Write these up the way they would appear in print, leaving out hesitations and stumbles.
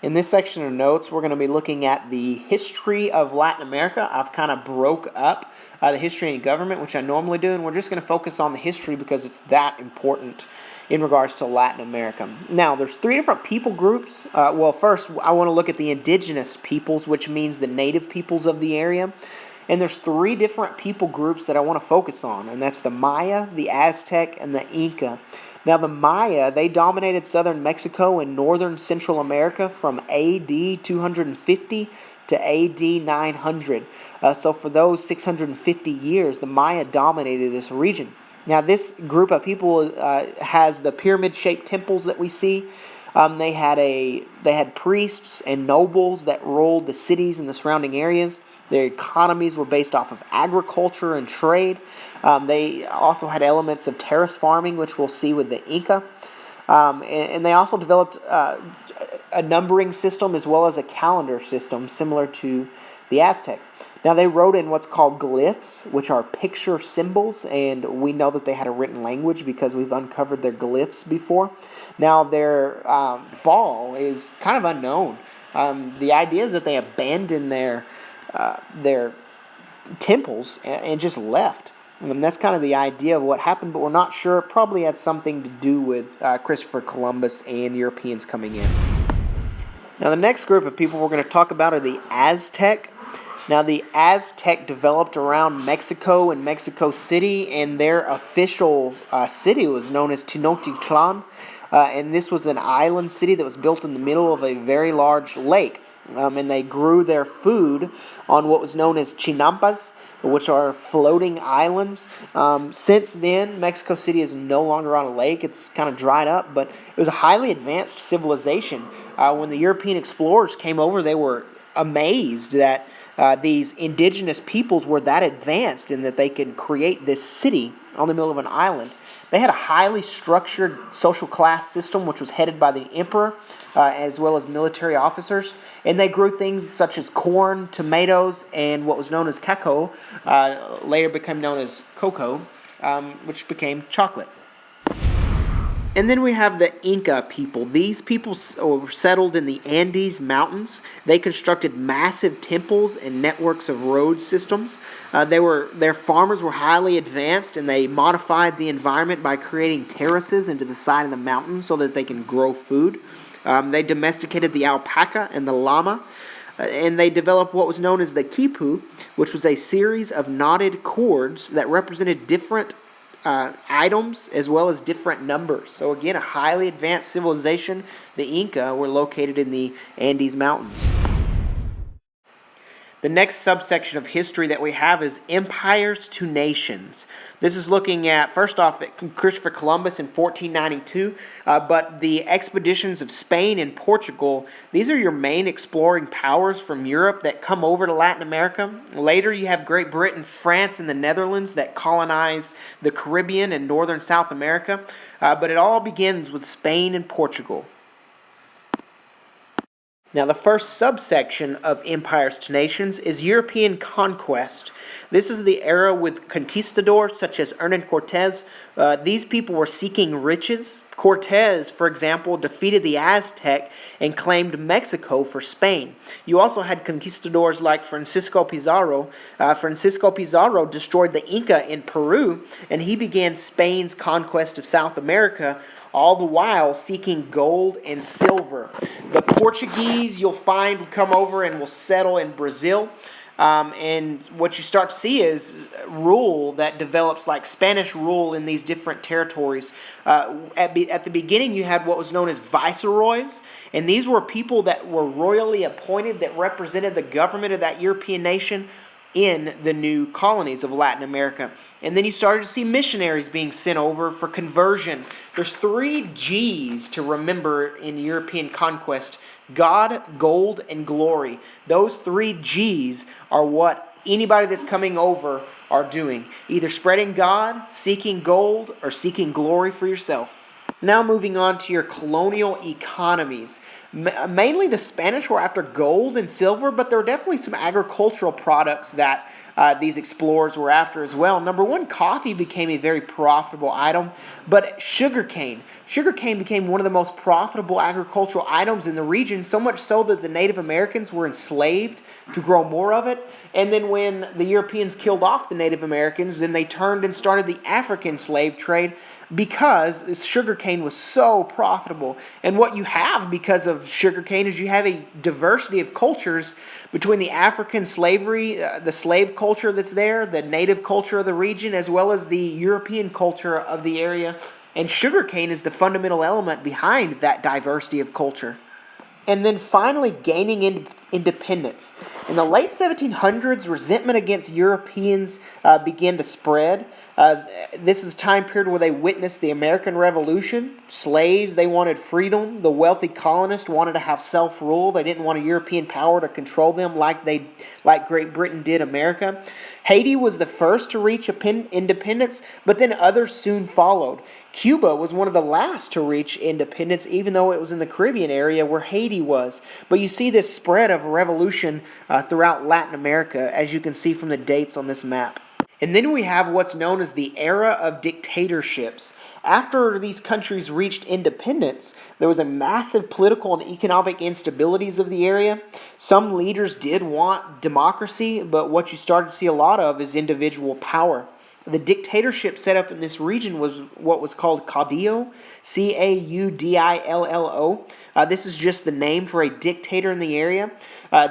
In this section of notes, we're going to be looking at the history of Latin America. I've kind of broke up the history and government, which I normally do, and we're just going to focus on the history because it's that important in regards to Latin America. Now, there's three different people groups. First, I want to look at the indigenous peoples, which means the native peoples of the area. And there's three different people groups that I want to focus on, and that's the Maya, the Aztec, and the Inca. Now, the Maya, they dominated southern Mexico and northern Central America from AD 250 to AD 900. So for those 650 years, the Maya dominated this region. Now, this group of people has the pyramid-shaped temples that we see. They had priests and nobles that ruled the cities and the surrounding areas. Their economies were based off of agriculture and trade. They also had elements of terrace farming, which we'll see with the Inca. And they also developed a numbering system as well as a calendar system similar to the Aztec. Now, they wrote in what's called glyphs, which are picture symbols, and we know that they had a written language because we've uncovered their glyphs before. Now, their fall is kind of unknown. The idea is that they abandoned their temples and just left. And that's kind of the idea of what happened, but we're not sure. It probably had something to do with Christopher Columbus and Europeans coming in. Now, the next group of people we're going to talk about are the Aztec. Now, the Aztec developed around Mexico and Mexico City, and their official city was known as Tenochtitlan. And this was an island city that was built in the middle of a very large lake. And they grew their food on what was known as chinampas, which are floating islands. Since then, Mexico City is no longer on a lake. It's kind of dried up, but it was a highly advanced civilization. When the European explorers came over, they were amazed that these indigenous peoples were that advanced and that they could create this city on the middle of an island. They had a highly structured social class system, which was headed by the emperor, as well as military officers. And they grew things such as corn, tomatoes, and what was known as cacao, later became known as cocoa, which became chocolate. And then we have the Inca people. These people were settled in the Andes Mountains. They constructed massive temples and networks of road systems. Their farmers were highly advanced, and they modified the environment by creating terraces into the side of the mountain so that they can grow food. They domesticated the alpaca and the llama, and they developed what was known as the quipu, which was a series of knotted cords that represented different items as well as different numbers. So again, a highly advanced civilization. The Inca were located in the Andes Mountains. The next subsection of history that we have is empires to nations. This is looking at, first off, at Christopher Columbus in 1492, but the expeditions of Spain and Portugal, these are your main exploring powers from Europe that come over to Latin America. Later, you have Great Britain, France, and the Netherlands that colonize the Caribbean and northern South America, but it all begins with Spain and Portugal. Now, the first subsection of empires to nations is European conquest. This is the era with conquistadors such as Hernan Cortez. These people were seeking riches. Cortez, for example, defeated the Aztec and claimed Mexico for Spain. You also had conquistadors like Francisco Pizarro. Francisco Pizarro destroyed the Inca in Peru, and he began Spain's conquest of South America, all the while seeking gold and silver. The Portuguese, you'll find, will come over and will settle in Brazil. And what you start to see is rule that develops like Spanish rule in these different territories. At the beginning, you had what was known as viceroys, and these were people that were royally appointed that represented the government of that European nation in the new colonies of Latin America. And then you started to see missionaries being sent over for conversion. There's 3 G's to remember in European conquest: God, gold, and glory. Those 3 G's are what anybody that's coming over are doing. Either spreading God, seeking gold, or seeking glory for yourself. Now moving on to your colonial economies. Mainly the Spanish were after gold and silver, but there were definitely some agricultural products that these explorers were after as well. Number one, coffee became a very profitable item, but sugarcane. Sugarcane became one of the most profitable agricultural items in the region, so much so that the Native Americans were enslaved to grow more of it. And then when the Europeans killed off the Native Americans, then they turned and started the African slave trade because sugarcane was so profitable. And what you have because of sugarcane is you have a diversity of cultures between the African slavery, the slave culture that's there, the native culture of the region, as well as the European culture of the area. And sugarcane is the fundamental element behind that diversity of culture. And then finally gaining independence. In the late 1700s, resentment against Europeans began to spread. This is a time period where they witnessed the American Revolution. Slaves, they wanted freedom. The wealthy colonists wanted to have self-rule. They didn't want a European power to control them like Great Britain did America. Haiti was the first to reach independence, but then others soon followed. Cuba was one of the last to reach independence, even though it was in the Caribbean area where Haiti was. But you see this spread of revolution throughout Latin America, as you can see from the dates on this map. And then we have what's known as the era of dictatorships. After these countries reached independence, there was a massive political and economic instabilities of the area. Some leaders did want democracy, but what you started to see a lot of is individual power. The dictatorship set up in this region was what was called caudillo, Caudillo. This is just the name for a dictator in the area.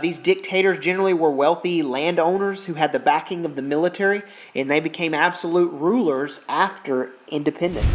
These dictators generally were wealthy landowners who had the backing of the military, and they became absolute rulers after independence.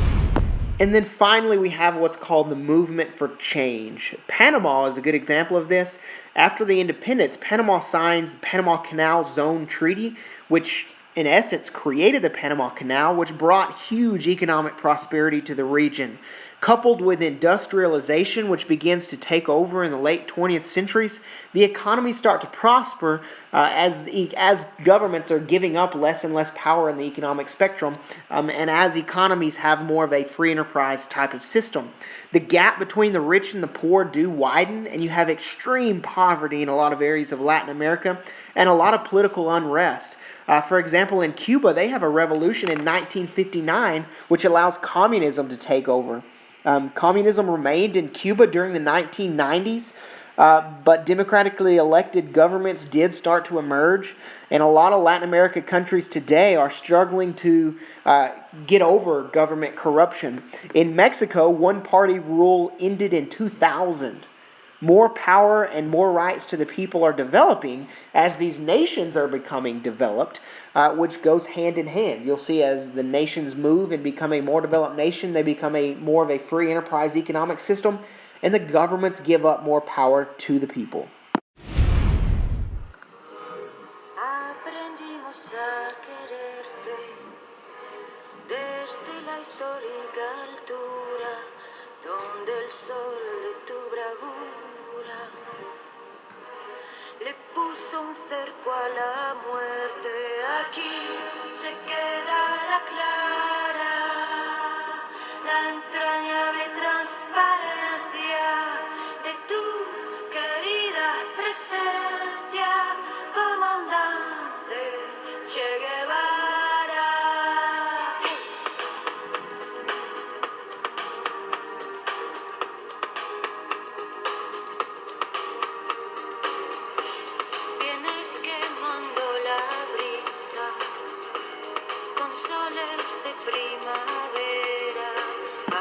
And then finally, we have what's called the movement for change. Panama is a good example of this. After the independence, Panama signs the Panama Canal Zone Treaty, which in essence created the Panama Canal, which brought huge economic prosperity to the region. Coupled with industrialization, which begins to take over in the late 20th centuries, the economies start to prosper as governments are giving up less and less power in the economic spectrum, and as economies have more of a free enterprise type of system. The gap between the rich and the poor do widen, and you have extreme poverty in a lot of areas of Latin America, and a lot of political unrest. For example, in Cuba, they have a revolution in 1959, which allows communism to take over. Communism remained in Cuba during the 1990s, but democratically elected governments did start to emerge, and a lot of Latin American countries today are struggling to get over government corruption. In Mexico, one-party rule ended in 2000. More power and more rights to the people are developing as these nations are becoming developed, which goes hand in hand. You'll see as the nations move and become a more developed nation, they become more of a free enterprise economic system, and the governments give up more power to the people. Aprendimos a quererte desde la histórica altura, donde el sol de tu bravura le puso un cerco a la muerte. Aquí se queda la